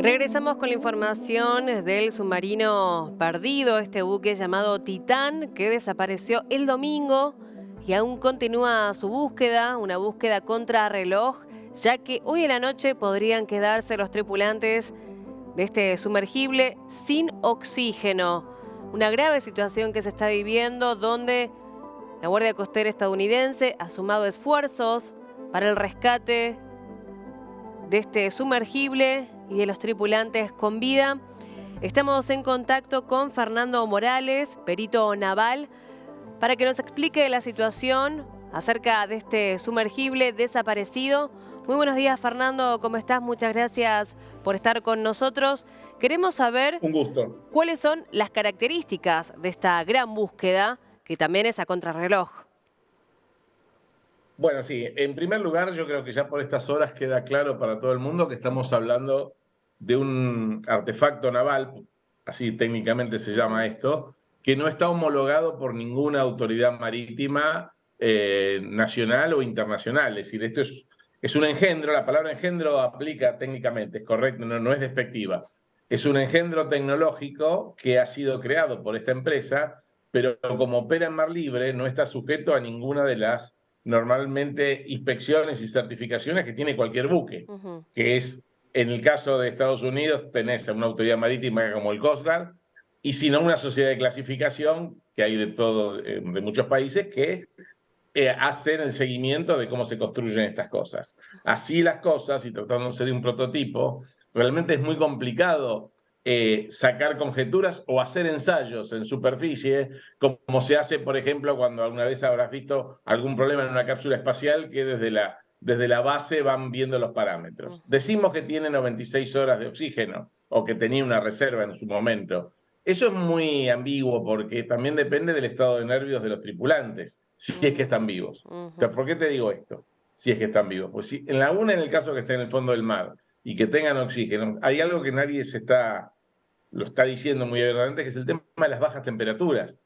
Regresamos con la información del submarino perdido, este buque llamado Titán, que desapareció el domingo y aún continúa su búsqueda, una búsqueda contrarreloj, ya que hoy en la noche podrían quedarse los tripulantes de este sumergible sin oxígeno. Una grave situación que se está viviendo donde la Guardia Costera estadounidense ha sumado esfuerzos para el rescate de este sumergible y de los tripulantes con vida. Estamos en contacto con Fernando Morales, perito naval, para que nos explique la situación acerca de este sumergible desaparecido. Muy buenos días, Fernando, ¿cómo estás? Muchas gracias por estar con nosotros. Queremos saber Un gusto. cuáles son las características de esta gran búsqueda, que también es a contrarreloj. Bueno, sí, en primer lugar, yo creo que ya por estas horas queda claro para todo el mundo que estamos hablando de un artefacto naval, así técnicamente se llama esto, que no está homologado por ninguna autoridad marítima nacional o internacional. Es decir, esto es un engendro, la palabra engendro aplica técnicamente, es correcto, no es despectiva. Es un engendro tecnológico que ha sido creado por esta empresa, pero como opera en mar libre, no está sujeto a ninguna de las normalmente inspecciones y certificaciones que tiene cualquier buque, que es, en el caso de Estados Unidos, tenés a una autoridad marítima como el Coast Guard, y si no, una sociedad de clasificación, que hay de todo, de muchos países, que hacen el seguimiento de cómo se construyen estas cosas. Así las cosas, y tratándose de un prototipo, realmente es muy complicado sacar conjeturas o hacer ensayos en superficie, como se hace, por ejemplo, cuando alguna vez habrás visto algún problema en una cápsula espacial que desde la base van viendo los parámetros. Decimos que tiene 96 horas de oxígeno o que tenía una reserva en su momento. Eso es muy ambiguo porque también depende del estado de nervios de los tripulantes, si es que están vivos. O sea, ¿por qué te digo esto? Si es que están vivos. Pues si en en el caso que esté en el fondo del mar y que tengan oxígeno, hay algo que nadie lo está diciendo muy abiertamente, que es el tema de las bajas temperaturas.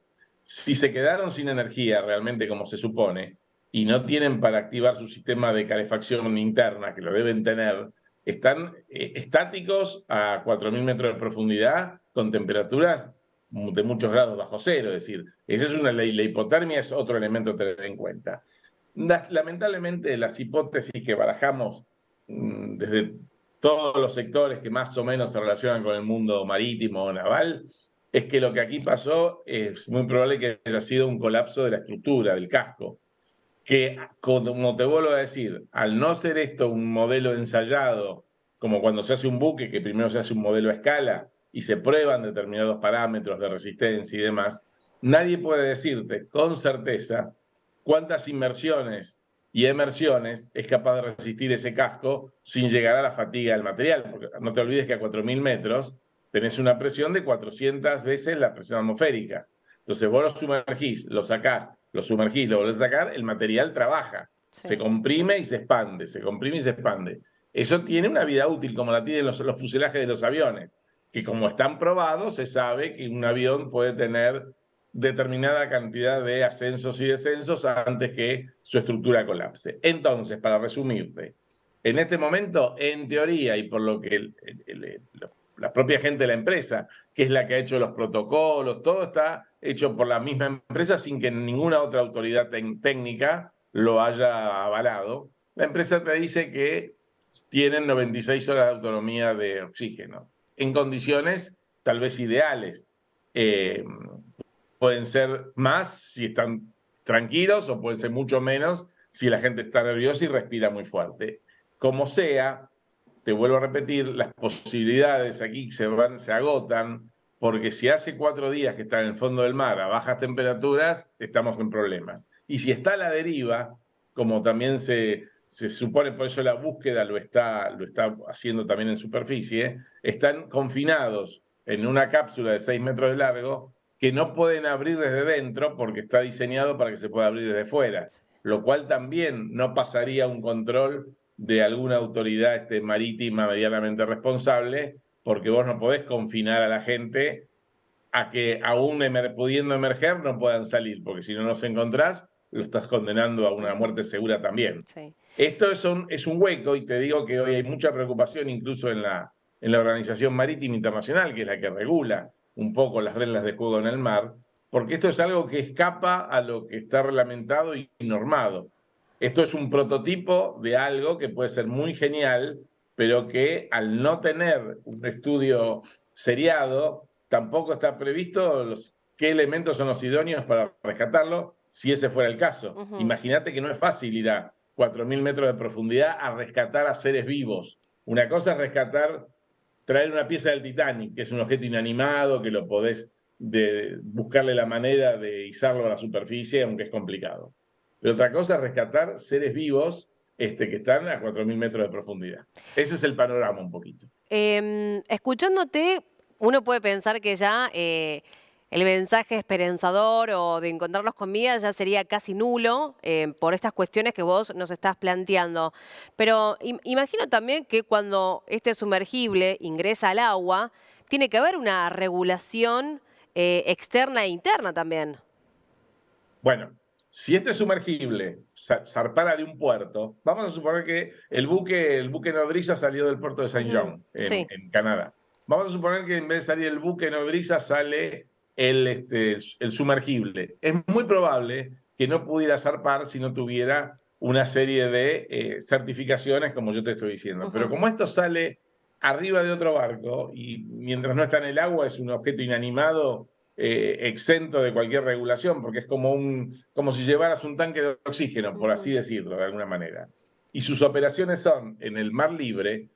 Si se quedaron sin energía realmente como se supone y no tienen para activar su sistema de calefacción interna, que lo deben tener, están estáticos a 4.000 metros de profundidad con temperaturas de muchos grados bajo cero. Es decir, esa es una ley. La hipotermia es otro elemento a tener en cuenta. Lamentablemente, las hipótesis que barajamos desde todos los sectores que más o menos se relacionan con el mundo marítimo o naval, es que lo que aquí pasó es muy probable que haya sido un colapso de la estructura, del casco, que, como te vuelvo a decir, al no ser esto un modelo ensayado, como cuando se hace un buque, que primero se hace un modelo a escala y se prueban determinados parámetros de resistencia y demás, nadie puede decirte con certeza cuántas inmersiones y emersiones es capaz de resistir ese casco sin llegar a la fatiga del material. Porque no te olvides que a 4.000 metros tenés una presión de 400 veces la presión atmosférica. Entonces vos lo sumergís, lo sacás, lo sumergís, lo volvés a sacar, el material trabaja, Sí. se comprime y se expande, se comprime y se expande. Eso tiene una vida útil como la tienen los fuselajes de los aviones, que como están probados, se sabe que un avión puede tener determinada cantidad de ascensos y descensos antes que su estructura colapse. Entonces, para resumirte, en este momento, en teoría, y por lo que la propia gente de la empresa, que es la que ha hecho los protocolos, todo está hecho por la misma empresa sin que ninguna otra autoridad técnica lo haya avalado. La empresa te dice que tienen 96 horas de autonomía de oxígeno, en condiciones tal vez ideales. Pueden ser más si están tranquilos o pueden ser mucho menos si la gente está nerviosa y respira muy fuerte. Como sea, te vuelvo a repetir, las posibilidades aquí se agotan, porque si hace 4 días que está en el fondo del mar a bajas temperaturas, estamos en problemas. Y si está a la deriva, como también se supone, por eso la búsqueda lo está haciendo también en superficie, están confinados en una cápsula de 6 metros de largo que no pueden abrir desde dentro porque está diseñado para que se pueda abrir desde fuera, lo cual también no pasaría un control de alguna autoridad marítima medianamente responsable, porque vos no podés confinar a la gente a que aún pudiendo emerger no puedan salir, porque si no los encontrás, lo estás condenando a una muerte segura también. Sí. Esto es un hueco, y te digo que hoy hay mucha preocupación incluso en en la Organización Marítima Internacional, que es la que regula un poco las reglas de juego en el mar, porque esto es algo que escapa a lo que está reglamentado y normado. Esto es un prototipo de algo que puede ser muy genial, pero que al no tener un estudio seriado, tampoco está previsto qué elementos son los idóneos para rescatarlo, si ese fuera el caso. Imagínate que no es fácil ir a 4.000 metros de profundidad a rescatar a seres vivos. Una cosa es traer una pieza del Titanic, que es un objeto inanimado, que lo podés buscarle la manera de izarlo a la superficie, aunque es complicado. Pero otra cosa es rescatar seres vivos que están a 4.000 metros de profundidad. Ese es el panorama un poquito. Escuchándote, uno puede pensar que ya el mensaje esperanzador o de encontrarlos con vida ya sería casi nulo por estas cuestiones que vos nos estás planteando. Pero imagino también que cuando este sumergible ingresa al agua, tiene que haber una regulación externa e interna también. Bueno, si este sumergible zarpara de un puerto, vamos a suponer que el buque nodriza salió del puerto de Saint John, en Canadá. Vamos a suponer que en vez de salir el buque nodriza sale el sumergible. Es muy probable que no pudiera zarpar si no tuviera una serie de certificaciones, como yo te estoy diciendo. Pero como esto sale arriba de otro barco y mientras no está en el agua es un objeto inanimado, exento de cualquier regulación, porque es como si llevaras un tanque de oxígeno, por así decirlo, de alguna manera. Y sus operaciones son en el mar libre.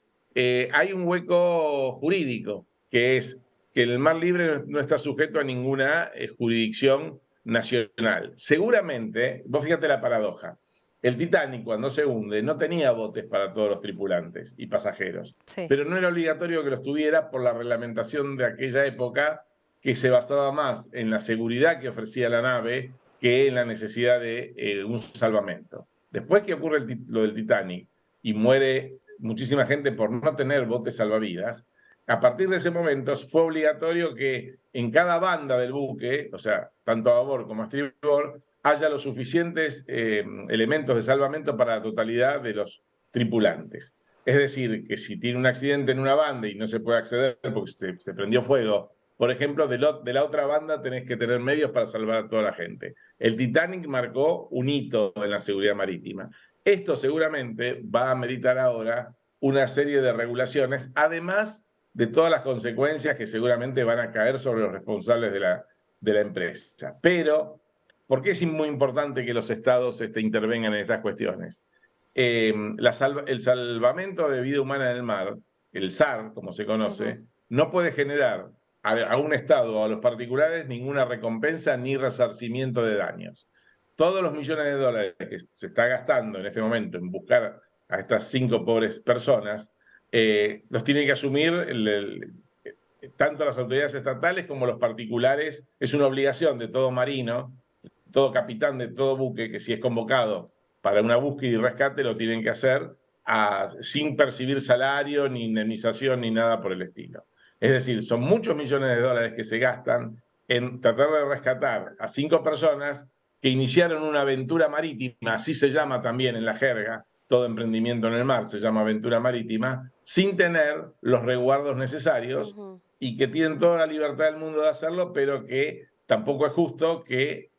Hay un hueco jurídico, que es que el mar libre no está sujeto a ninguna jurisdicción nacional. Seguramente, vos fíjate la paradoja, el Titanic cuando se hunde no tenía botes para todos los tripulantes y pasajeros, pero no era obligatorio que los tuviera por la reglamentación de aquella época, que se basaba más en la seguridad que ofrecía la nave que en la necesidad de un salvamento. Después que ocurre lo del Titanic y muere muchísima gente por no tener botes salvavidas, a partir de ese momento fue obligatorio que en cada banda del buque, o sea, tanto a babor como a estribor, haya los suficientes elementos de salvamento para la totalidad de los tripulantes. Es decir, que si tiene un accidente en una banda y no se puede acceder porque se prendió fuego, por ejemplo, de la otra banda tenés que tener medios para salvar a toda la gente. El Titanic marcó un hito en la seguridad marítima. Esto seguramente va a ameritar ahora una serie de regulaciones, además de todas las consecuencias que seguramente van a caer sobre los responsables de la empresa. Pero, ¿por qué es muy importante que los estados intervengan en estas cuestiones? El salvamento de vida humana en el mar, el SAR, como se conoce, no puede generar a un Estado o a los particulares ninguna recompensa ni resarcimiento de daños. Todos los millones de dólares que se está gastando en este momento en buscar a estas 5 pobres personas, los tienen que asumir tanto las autoridades estatales como los particulares. Es una obligación de todo marino, todo capitán de todo buque, que si es convocado para una búsqueda y rescate lo tienen que hacer sin percibir salario, ni indemnización, ni nada por el estilo. Es decir, son muchos millones de dólares que se gastan en tratar de rescatar a 5 personas que iniciaron una aventura marítima, así se llama también en la jerga, todo emprendimiento en el mar se llama aventura marítima, sin tener los resguardos necesarios y que tienen toda la libertad del mundo de hacerlo, pero que tampoco es justo que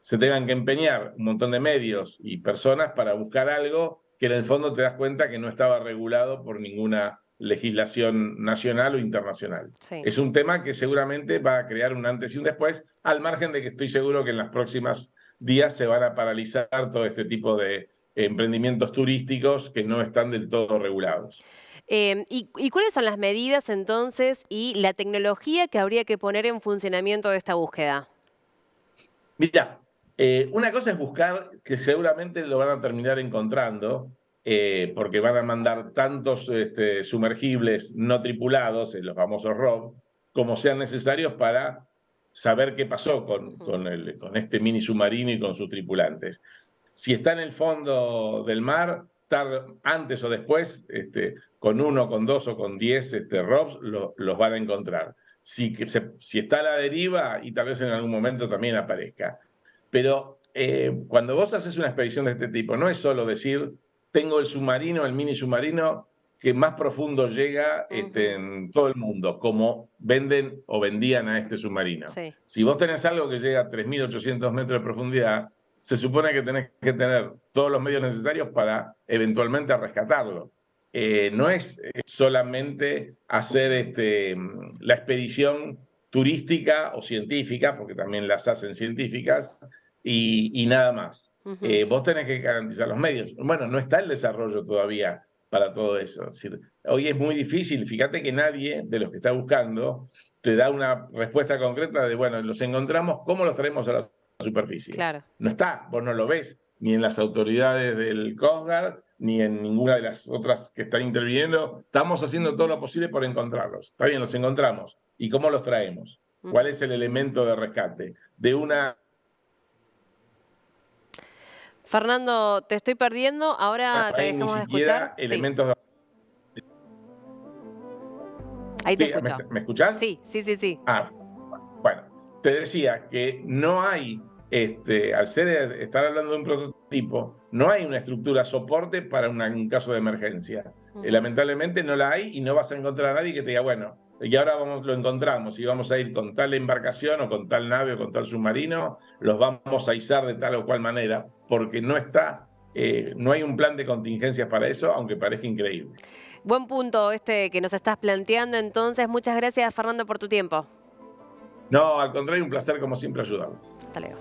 se tengan que empeñar un montón de medios y personas para buscar algo que en el fondo te das cuenta que no estaba regulado por ninguna legislación nacional o internacional. Es un tema que seguramente va a crear un antes y un después, al margen de que estoy seguro que en los próximos días se van a paralizar todo este tipo de emprendimientos turísticos que no están del todo regulados. ¿Y cuáles son las medidas entonces y la tecnología que habría que poner en funcionamiento de esta búsqueda? Mira, una cosa es buscar, que seguramente lo van a terminar encontrando, porque van a mandar tantos sumergibles no tripulados, los famosos ROV, como sean necesarios para saber qué pasó con este mini submarino y con sus tripulantes. Si está en el fondo del mar, antes o después, con 1, con 2 o con 10 ROVs, los van a encontrar. Si está a la deriva, y tal vez en algún momento también aparezca. Pero cuando vos haces una expedición de este tipo, no es solo decir, tengo el submarino, el mini submarino, que más profundo llega Ujú. en todo el mundo, como venden o vendían a este submarino. Sí, Si vos tenés algo que llega a 3.800 metros de profundidad, se supone que tenés que tener todos los medios necesarios para eventualmente rescatarlo. No es solamente hacer la expedición turística o científica, porque también las hacen científicas, y nada más. ujú, Vos tenés que garantizar los medios. Bueno, no está el desarrollo todavía para todo eso. Es decir, hoy es muy difícil, fíjate que nadie de los que está buscando te da una respuesta concreta de, bueno, los encontramos, ¿cómo los traemos a la superficie? claro. No está, vos no lo ves, ni en las autoridades del Coast Guard, ni en ninguna de las otras que están interviniendo. Estamos haciendo todo lo posible por encontrarlos. Está bien, los encontramos. ¿Y cómo los traemos? ¿Cuál Ujú. es el elemento de rescate? De una Fernando, te estoy perdiendo. Ahora no te hay ni dejamos de escuchar. siquiera Sí, elementos de... ahí te Sí, escucho. ¿me escuchás? Sí, sí, sí, sí. Ah, bueno, te decía que no hay, al estar hablando de un prototipo, no hay una estructura soporte para un caso de emergencia. Ujú. Lamentablemente no la hay y no vas a encontrar a nadie que te diga, bueno, y ahora lo encontramos y vamos a ir con tal embarcación o con tal nave o con tal submarino, los vamos a izar de tal o cual manera, porque no está, no hay un plan de contingencias para eso, aunque parezca increíble. Buen punto este que nos estás planteando. Entonces, muchas gracias, Fernando, por tu tiempo. No, al contrario, un placer como siempre ayudarlos. Hasta luego.